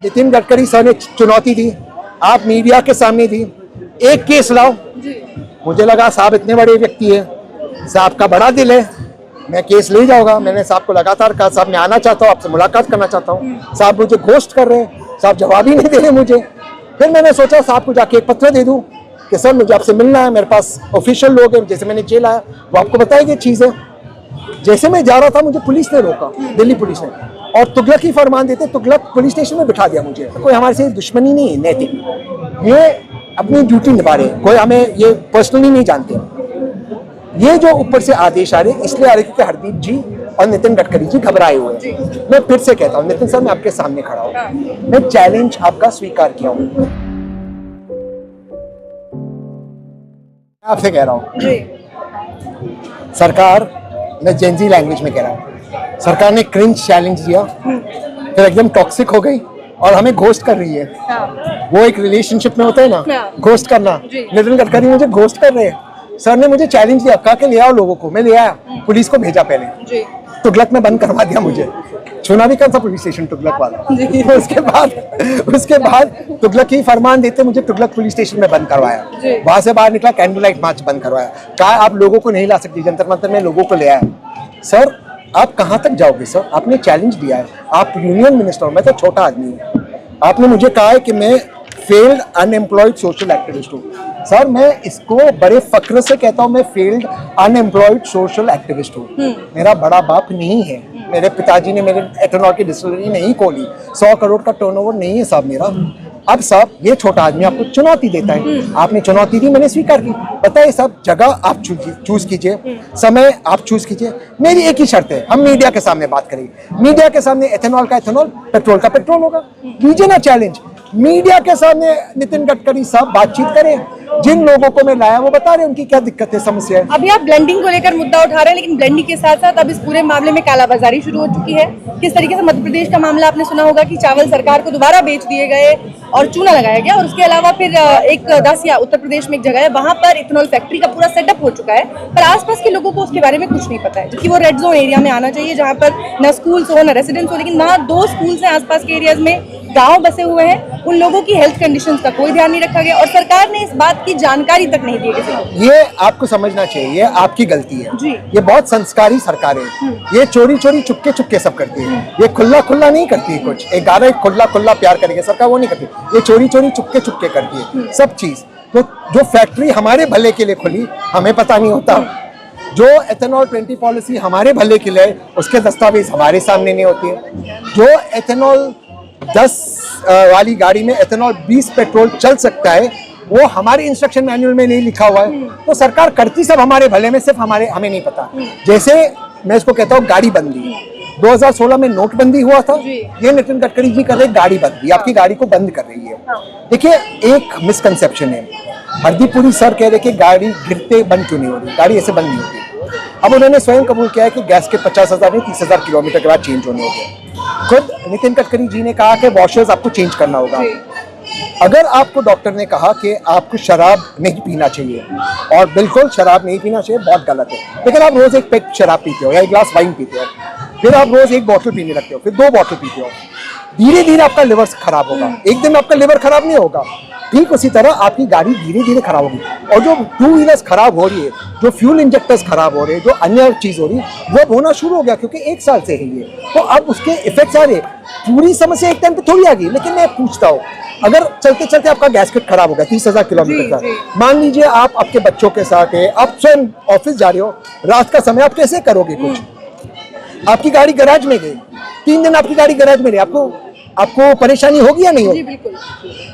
Nitin Gadkari sir ने चुनौती दी, आप मीडिया के सामने दी, एक केस लाओ। मुझे लगा साहब इतने बड़े व्यक्ति है, साहब का बड़ा दिल है, मैं केस ले जाऊंगा। मैंने साहब को लगातार कहा साहब मैं आना चाहता हूँ, आपसे मुलाकात करना चाहता हूँ। साहब मुझे घोस्ट कर रहे हैं, साहब जवाब ही नहीं दे रहे मुझे। फिर मैंने सोचा साहब को जाके एक पत्र दे दूं कि सर मुझे आपसे मिलना है, मेरे पास ऑफिशियल लोग हैं, जैसे मैंने जेल आया वो आपको बताएगी चीज़ है। जैसे मैं जा रहा था मुझे पुलिस ने रोका, दिल्ली पुलिस ने, और तुगलक ही फरमान देते, तुगलक पुलिस स्टेशन में बिठा दिया मुझे। कोई हमारे से दुश्मनी नहीं है, नैतिक, ये अपनी ड्यूटी निभा रहे हैं, कोई हमें ये पर्सनली नहीं जानते। ये जो ऊपर से आदेश आ रहे इसलिए आ रहे क्योंकि हरदीप जी और नितिन गडकरी जी घबराए हुए हैं। मैं फिर से कहता हूँ नितिन सर मैं आपके सामने खड़ा हूँ, मैं चैलेंज आपका स्वीकार किया हूँ, आपसे कह रहा हूँ सरकार, मैं जेनजी लैंग्वेज में कह रहा हूँ, सरकार ने क्रिंज चैलेंज दिया, फिर एकदम टॉक्सिक हो गई और हमें घोस्ट कर रही है। वो एक रिलेशनशिप में होता है ना घोस्ट करना, नितिन गडकरी मुझे घोस्ट कर रहे हैं। सर ने मुझे चैलेंज दिया, कहा के ले आओ लोगों को, मैं ले आया, पुलिस को भेजा पहले, तुगलक में बंद करवा दिया मुझे, चुना भी कौन सा पुलिस स्टेशन तुगलक वाला। उसके बाद तुगलक ही फरमान देते मुझे तुगलक पुलिस स्टेशन में बंद करवाया, वहां से बाहर निकला, कैंडल लाइट मार्च बंद करवाया, कहा आप लोगों को नहीं ला सकती, जंतर मंतर में लोगों को ले आया। सर आप कहां तक जाओगे सर, आपने चैलेंज दिया है, आप यूनियन मिनिस्टर हो, मैं तो छोटा आदमी हूँ, आपने मुझे कहा है कि मैं फेल्ड अनएम्प्लॉयड सोशल एक्टिविस्ट हूँ। सर मैं इसको बड़े फक्र से कहता हूँ, मैं फेल्ड अनएम्प्लॉयड सोशल एक्टिविस्ट हूँ। मेरा बड़ा बाप नहीं है, मेरे पिताजी ने मेरे एथेनॉल की डिस्टिलरी नहीं खोली, 100 करोड़ का टर्नओवर नहीं है साहब मेरा। अब साहब ये छोटा आदमी आपको चुनौती देता है, आपने चुनौती दी, मैंने स्वीकार की। पता है सब जगह आप चूज कीजिए, समय आप चूज कीजिए, मेरी एक ही शर्त है, हम मीडिया के सामने बात करेंगे, मीडिया के सामने एथेनॉल का एथेनॉल, पेट्रोल का पेट्रोल होगा, लीजिए ना चैलेंज। मीडिया के सामने नितिन गडकरी साहब बातचीत करें, जिन लोगों को मैं लाया वो बता रहे उनकी क्या दिक्कत है, समस्या है। अभी आप ब्लेंडिंग को लेकर मुद्दा उठा रहे हैं, लेकिन ब्लेंडिंग के साथ साथ अब इस पूरे मामले में कालाबाजारी शुरू हो चुकी है। किस तरीके से मध्य प्रदेश का मामला आपने सुना होगा कि चावल सरकार को दोबारा बेच दिए गए और चूना लगाया गया, और उसके अलावा फिर एक दासिया उत्तर प्रदेश में एक जगह है, वहां पर इथेनॉल फैक्ट्री का पूरा सेटअप हो चुका है, पर आसपास के लोगों को उसके बारे में कुछ नहीं पता है, जबकि वो रेड जोन एरिया में आना चाहिए जहाँ पर न स्कूल्स हो न रेसिडेंस हो, लेकिन ना 2 स्कूल्स हैं आसपास के एरियाज में, गाँव बसे हुए हैं, उन लोगों की हेल्थ कंडीशंस का कोई ध्यान नहीं रखा गया और सरकार ने इस बात की जानकारी तक नहीं दी किसी को। ये आपको समझना चाहिए, ये आपकी गलती है जी। ये बहुत संस्कारी सरकार है, ये चोरी चोरी चुपके चुपके सब करती है, ये खुला खुला नहीं करती है कुछ, एक गाना खुला खुला प्यार करेगी सरकार, वो नहीं करती, ये चोरी चोरी चुपके चुपके करती है सब चीज। तो जो फैक्ट्री हमारे भले के लिए खुली हमें पता नहीं होता, जो एथेनॉल 20 पॉलिसी हमारे भले के लिए उसके दस्तावेज हमारे सामने नहीं होती है, जो एथेनॉल 10 वाली गाड़ी में एथेनॉल 20 पेट्रोल चल सकता है वो हमारे इंस्ट्रक्शन मैनुअल में नहीं लिखा हुआ है, तो सरकार करती सब हमारे भले में, सिर्फ हमें नहीं पता। जैसे मैं इसको कहता हूँ गाड़ी बंदी, 2016 में नोटबंदी हुआ था, ये नितिन गडकरी जी कर रहे गाड़ी बंदी, आपकी गाड़ी को बंद कर रही है। देखिए एक मिसकंसेप्शन है, हरदीप पुरी सर कह रहे कि गाड़ी गिरते बंद क्यों नहीं हो रही, गाड़ी ऐसे बंद नहीं होती। अब उन्होंने स्वयं कबूल किया है कि गैस के 50,000 नहीं 30,000 किलोमीटर के बाद चेंज होने होते। खुद नितिन गडकरी जी ने कहा कि वॉशर्स आपको चेंज करना होगा। अगर आपको डॉक्टर ने कहा कि आपको शराब नहीं पीना चाहिए, और बिल्कुल शराब नहीं पीना चाहिए, बहुत गलत है, लेकिन आप रोज एक पैक शराब पीते हो या एक ग्लास वाइन पीते हो, फिर आप रोज एक बोतल पीने लगते हो, फिर 2 बोतल पीते हो, धीरे धीरे आपका लिवर खराब होगा। एक दिन आपका लिवर खराब नहीं होगा, ठीक उसी तरह आपकी गाड़ी धीरे धीरे खराब होगी। और जो 2 व्हीलर्स खराब हो रही है, जो फ्यूल इंजेक्टर्स खराब हो रहे हैं, जो अन्य चीज हो रही है, वो होना शुरू हो गया क्योंकि 1 साल से है ये, तो अब उसके इफेक्ट्स आ रहे। पूरी समस्या एक टाइम पे थोड़ी आ गई, लेकिन मैं पूछता हूँ अगर चलते चलते आपका गैसकेट खराब हो गया 30,000 किलोमीटर का, मान लीजिए आप आपके बच्चों के साथ है, आप स्वयं ऑफिस जा रहे हो, रात का समय आप कैसे करोगे कुछ, आपकी गाड़ी गैराज में गई, 3 दिन आपकी गाड़ी गैराज में रही, आपको परेशानी होगी या नहीं होगी? बिल्कुल।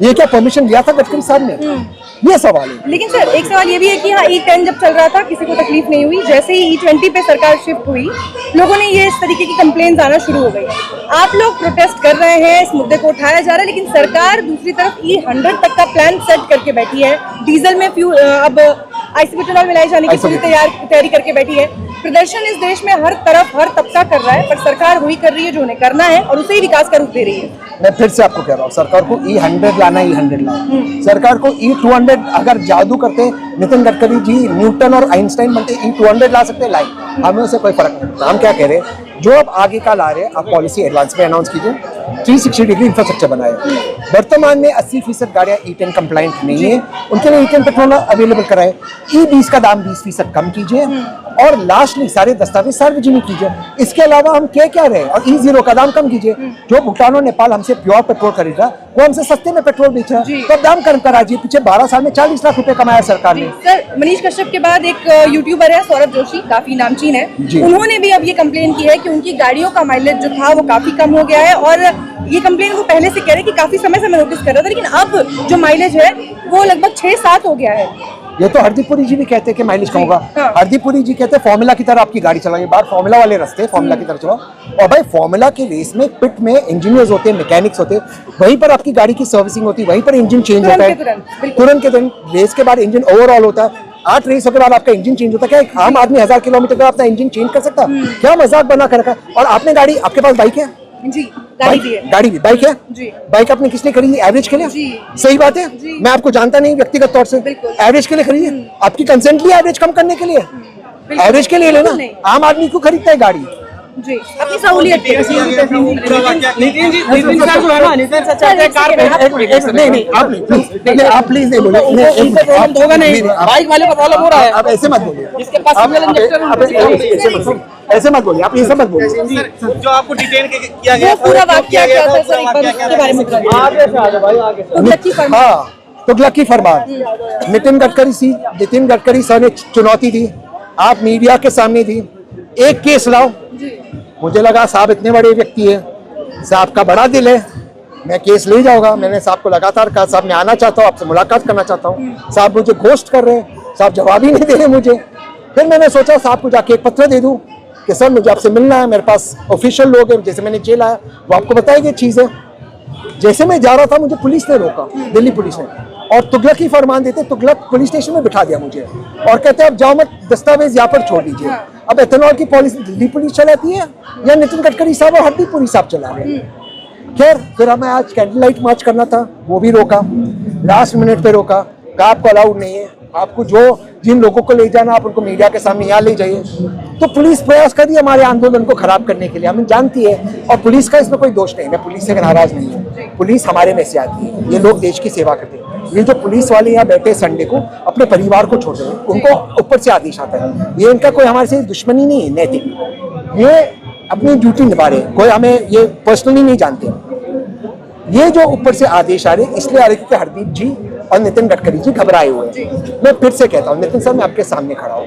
ये क्या परमिशन दिया था गडकरी साहब ने? ये सवाल है। लेकिन सर एक सवाल ये भी है कि हाँ E10 जब चल रहा था किसी को तकलीफ नहीं हुई, जैसे ही E20 पे सरकार शिफ्ट हुई लोगों ने ये इस तरीके की कंप्लेंट्स आना शुरू हो गई। आप लोग प्रोटेस्ट कर रहे हैं, इस मुद्दे को उठाया जा रहा है, लेकिन सरकार दूसरी तरफ E100 तक का प्लान सेट करके बैठी है, डीजल में फ्यूल अब आइसोब्यूटेनॉल मिलाए जाने की पूरी तैयारी करके बैठी है। प्रदर्शन इस देश में हर तरफ हर तबका कर रहा है, पर सरकार वही कर रही है जो उन्हें करना है और उसे ही विकास का रूप दे रही है। मैं फिर से आपको कह रहा हूँ सरकार को E100 लाना, E100 लाना, सरकार को E200 अगर जादू करते नितिन गडकरी जी न्यूटन और आइंस्टाइन बनते E200 ला सकते हैं, लाइन हमें उससे कोई फर्क नहीं। हम क्या कह रहे हैं, जो अब आगे का ला रहे हैं, आप पॉलिसी एडवांस में अनाउंस कीजिए, 360 डिग्री इंफ्रास्ट्रक्चर बनाए। वर्तमान में 80% गाड़ियां E10 कंप्लाइंट नहीं है, उनके लिए E10 पेट्रोल अवेलेबल कराए। E20 का दाम 20% कम कीजिए और लास्टली सारे दस्तावेज सार्वजनिक कीजिए। इसके अलावा हम क्या रहे हैं, और E0 का दाम कम कीजिए। जो भूटान और नेपाल हमसे प्योर पेट्रोल खरीदा, वो हमसे सस्ते में पेट्रोल बेच रहा है, तो दाम कम करा दीजिए। पीछे 12 साल में 40 लाख रुपए कमाया सरकार ने। सर, मनीष कश्यप के बाद एक यूट्यूबर है सौरभ जोशी, काफी नामचीन है, उन्होंने भी अब ये कंप्लेन की है कि उनकी गाड़ियों का माइलेज जो था वो काफी कम हो गया है, और ये कंप्लेन वो पहले से कह रहे हैं कि काफी समय से मैं नोटिस कर रहा था, लेकिन अब जो माइलेज है वो लगभग 6-7 हो गया है। ये तो हरदीप पुरी जी भी कहते हैं कि माइलेज कम होगा। हरदीप पुरी जी कहते हैं फॉर्मूला की तरह आपकी गाड़ी चलाएंगे, बाहर फॉर्मूला वाले रास्ते फॉर्मूला की तरह चलाओ। और भाई फॉर्मूला के रेस में पिट में इंजीनियर्स होते हैं, मैकेनिक्स होते हैं, वहीं पर आपकी गाड़ी की सर्विसिंग होती है, वहीं पर इंजन चेंज होता है तुरंत के तुरंत। रेस के बाद इंजन ओवरऑल होता है, 8 रेस के बाद आपका इंजन चेंज होता है। क्या एक आम आदमी 1000 किलोमीटर का अपना इंजन चेंज कर सकता है? क्या मजाक बना कर रखा। और आपने गाड़ी, आपके पास बाइक है जी, गाड़ी भी बाइक है जी। बाइक आपने किस लिए खरीदी? एवरेज के लिए। सही बात है, मैं आपको जानता नहीं व्यक्तिगत तौर से, एवरेज के लिए खरीदी। आपकी कंसेंट ली एवरेज कम करने के लिए, एवरेज के लिए लेना। आम आदमी क्यों खरीदता है गाड़ी? जी, अपनी सहूलियत के लिए। आप प्लीज नहीं बोले, बाइक वाले को प्रॉब्लम हो रहा है। आप ऐसे मत बोलिए, जिसके पास ऐसे मत बोलिए, आप ये सब मत बोलिए। जो आपको डिटेन किया गया, पूरा वाकया क्या था सर, एक बार उसके बारे में बताइए। हाँ, तुगलकी फरमान। नितिन गडकरी सर ने चुनौती दी, आप मीडिया के सामने दी, एक केस लाओ। मुझे लगा साहब इतने बड़े व्यक्ति है, साहब का बड़ा दिल है, मैं केस ले जाऊंगा। मैंने साहब को लगातार कहा, साहब मैं आना चाहता हूँ, आपसे मुलाकात करना चाहता हूँ। साहब मुझे घोस्ट कर रहे हैं, साहब जवाब ही नहीं दे रहे मुझे। फिर मैंने सोचा साहब को जाके एक पत्र दे दूं कि सर मुझे आपसे मिलना है, मेरे पास ऑफिशियल लोग हैं, जैसे मैंने जेल आया वो आपको बताएगी चीजें। जैसे मैं जा रहा था मुझे पुलिस ने रोका, दिल्ली पुलिस ने, और तुगलक ही फरमान देते, तुगलक पुलिस स्टेशन में बिठा दिया मुझे और कहते अब जाओ मत, दस्तावेज यहाँ पर छोड़ दीजिए। अब एथेनॉल की पॉलिसी दिल्ली पुलिस चलाती है या नितिन गडकरी साहब और हरदीप पुरी साहब चला रहे हैं? खैर, फिर हमें आज कैंडल लाइट मार्च करना था, वो भी रोका, लास्ट मिनट पे रोका, कहा आपको अलाउड नहीं है, आपको जिन लोगों को ले जाना आप उनको मीडिया के सामने यहाँ ले जाइए। तो पुलिस प्रयास कर रही है हमारे आंदोलन को खराब करने के लिए, हमें जानती है, और पुलिस का इसमें कोई दोष नहीं, मैं पुलिस से नाराज नहीं हूँ, पुलिस हमारे में से आती है, ये लोग देश की सेवा करते हैं। ये जो पुलिस वाले यहाँ बैठे संडे को अपने परिवार को छोड़ रहे हैं, उनको ऊपर से आदेश आता है, ये इनका कोई हमारे से दुश्मनी नहीं है नैतिक, ये अपनी ड्यूटी निभा रहे हैं, कोई हमें ये पर्सनली नहीं जानते। ये जो ऊपर से आदेश आ रहे इसलिए आ रहे क्योंकि हरदीप जी और नितिन गडकरी जी घबराए हुए हैं। मैं फिर से कहता हूँ नितिन सर, मैं आपके सामने खड़ा हूँ,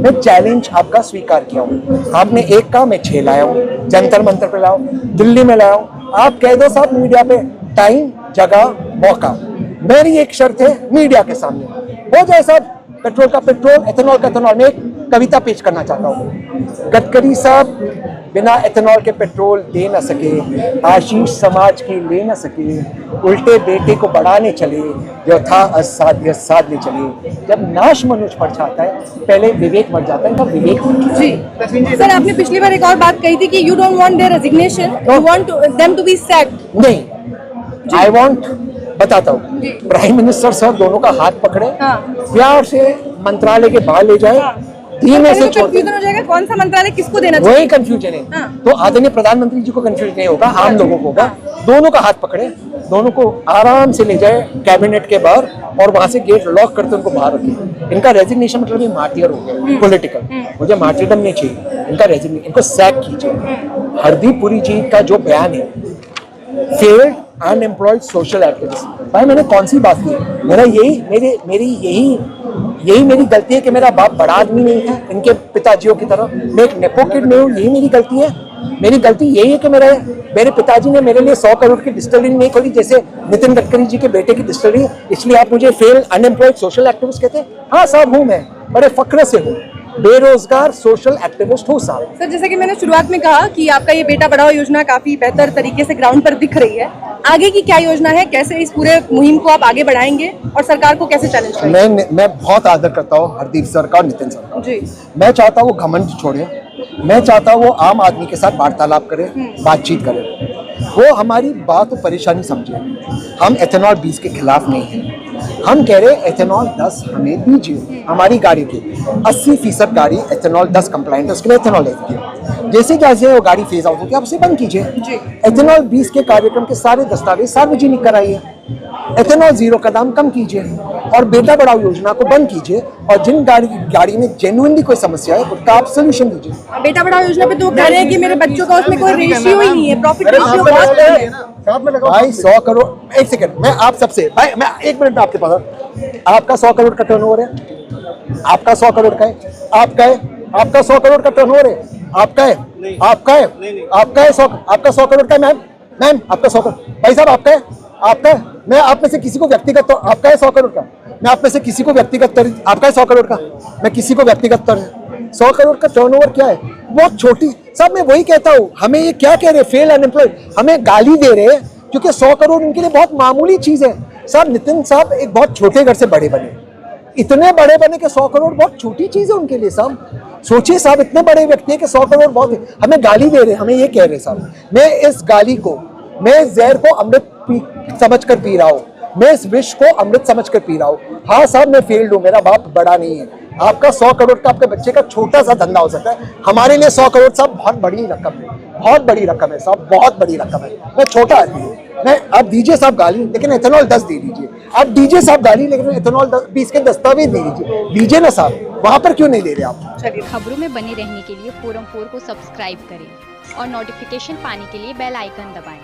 मैं चैलेंज आपका स्वीकार किया हूँ, आपने 1 का मैं 6 लाया हूँ, जंतर मंतर पे लाओ, दिल्ली में लाओ, आप कह दो साहब मीडिया पे, टाइम जगह मौका, मेरी एक शर्त है मीडिया के सामने हो जाए साहब, पेट्रोल का पेट्रोल, एथेनॉल का एथेनॉल। मैं एक कविता पेश करना चाहता हूँ, गडकरी साहब बिना एथेनॉल के पेट्रोल दे न सके, आशीष समाज की ले न सके, उल्टे बेटे को बढ़ाने चले, जो था असाध्य साधने चले, जब नाश मनुष्य पर छाता है पहले विवेक मर जाता है, तब विवेक जी। सर, आपने पिछली बार एक और बात कही थी कि you don't want their resignation, you want them to be sacked. नहीं, आई वांट, बताता हूँ, प्राइम मिनिस्टर सर दोनों का हाथ पकड़े, प्यार से मंत्रालय के बाहर ले जाए, 3 में से छोड़ कंफ्यूजन हो जाएगा कौन सा मंत्रालय किसको देना चाहिए, वही कंफ्यूजन है। तो आदरणीय प्रधानमंत्री जी को कंफ्यूजन नहीं होगा, आम लोगों को होगा। दोनों का हाथ पकड़े, दोनों को आराम से ले जाए कैबिनेट के बाहर और वहां से गेट लॉक करते उनको बाहर रखे। इनका रेजिग्नेशन मतलब ये मार्टियर हो गया पॉलिटिकल, मुझे मार्टियरडम नहीं चाहिए, इनका रेजिग्नेशन, इनको सैक कीजिए। हरदीप पुरी जी का जो बयान है, फेल्ड अनएम्प्लॉयड सोशल एक्टिविस्ट, भाई मैंने कौन सी बात की? मेरा यही मेरी गलती है कि मेरा बाप बड़ा आदमी नहीं है इनके पिताजियों की तरह, मैं एक नेपो किड नहीं हूँ, यही मेरी गलती है। मेरी गलती यही है कि मेरे पिताजी ने मेरे लिए 100 करोड़ की डिस्टिलरी नहीं खोली जैसे नितिन गडकरी जी के बेटे की डिस्टिलरी, इसलिए आप मुझे फेल अनएम्प्लॉयड सोशल एक्टिविस्ट कहते हैं? हाँ साहब हूँ, मैं बड़े फक्र से हूँ, बेरोजगार सोशल एक्टिविस्ट हूँ साहब। सर, जैसे कि मैंने शुरुआत में कहा कि आपका ये बेटा पढ़ाओ योजना काफी बेहतर तरीके से ग्राउंड पर दिख रही है, आगे की क्या योजना है, कैसे इस पूरे मुहिम को आप आगे बढ़ाएंगे और सरकार को कैसे चैलेंज करेंगे? मैं बहुत आदर करता हूँ हरदीप सर का और नितिन सर का जी। मैं चाहता हूँ वो घमंड छोड़े, मैं चाहता हूँ वो आम आदमी के साथ वार्तालाप करे, बातचीत करे, वो हमारी बात और परेशानी समझे। हम एथेनॉल 20 के खिलाफ नहीं हैं, हम कह रहे हैं एथेनॉल 10 हमें दीजिए, हमारी गाड़ी की 80% गाड़ी एथेनॉल 10 कंप्लाइंट है, उसके लिए एथेनॉल ले दीजिए। जैसे जैसे वो गाड़ी फेज आउट होती है आप उसे बंद कीजिए। एथेनॉल 20 के कार्यक्रम के सारे दस्तावेज सार्वजनिक कराइए। एथेनॉल 0 का दाम कम कीजिए और बेटा बढ़ाओ योजना को बंद कीजिए, और जिन गाड़ी में जेन्युइनली कोई समस्या है उसका आप सोल्यूशन दीजिए। बेटा बढ़ाओ योजना पे तो कह रहे हैं कि मेरे बच्चों का उसमें कोई रेशियो ही नहीं है, प्रॉफिट रेशियो बहुत कम है। भाई 100 करोड़, एक सेकंड, मैं आप सबसे भाई मैं 1 मिनट में आपके पास, आपका 100 करोड़ का टर्नओवर है, आपका 100 करोड़ का है, आपका है, आपका 100 करोड़ का टर्नओवर है, आपका है, आपका है, आपका है 100, आपका 100 करोड़ का है। मैम मैम आपका 100 करोड़, भाई साहब आपका है, आपका है। मैं आप में से किसी को व्यक्तिगत तो आपका है 100 करोड़ का, मैं आप में से किसी को व्यक्तिगत आपका है 100 करोड़ का, मैं किसी को व्यक्तिगत 100 करोड़ का टर्नओवर क्या है, बहुत छोटी। साहब मैं वही कहता हूँ, हमें ये क्या कह रहे हैं, फेल अनएम्प्लॉयड, हमें गाली दे रहे हैं क्योंकि 100 करोड़ उनके लिए बहुत मामूली चीज है। साहब नितिन साहब एक बहुत छोटे घर से बड़े बने, इतने बड़े बने कि 100 करोड़ बहुत छोटी चीज है उनके लिए। साहब सोचिए साहब, इतने बड़े व्यक्ति है कि 100 करोड़ बहुत है, हमें गाली दे रहे हैं, हमें ये कह रहे हैं। साहब मैं इस गाली को, मैं जहर को अमृत समझ कर पी रहा हूँ, मैं इस विष को अमृत समझ कर पी रहा हूँ। हाँ साहब मैं फेल्ड हूँ, मेरा बाप बड़ा नहीं है, आपका 100 करोड़ का आपके बच्चे का छोटा सा धंधा हो सकता है, हमारे लिए 100 करोड़ साहब बहुत बड़ी रकम है, बहुत बड़ी रकम है साहब, बहुत बड़ी रकम है। मैं छोटा आदमी हूँ, मैं आप दीजिए साहब गाली, लेकिन एथेनॉल 10 दे दीजिए। आप दीजिए साहब गाली, लेकिन एथेनॉल 20 के दस्तावेज दे दीजिए ना साहब, वहां पर क्यों नहीं दे रहे आप? खबरों में बने रहने के लिए फोरम 4 को सब्सक्राइब करें और नोटिफिकेशन पाने के लिए बेल आइकन दबाएं।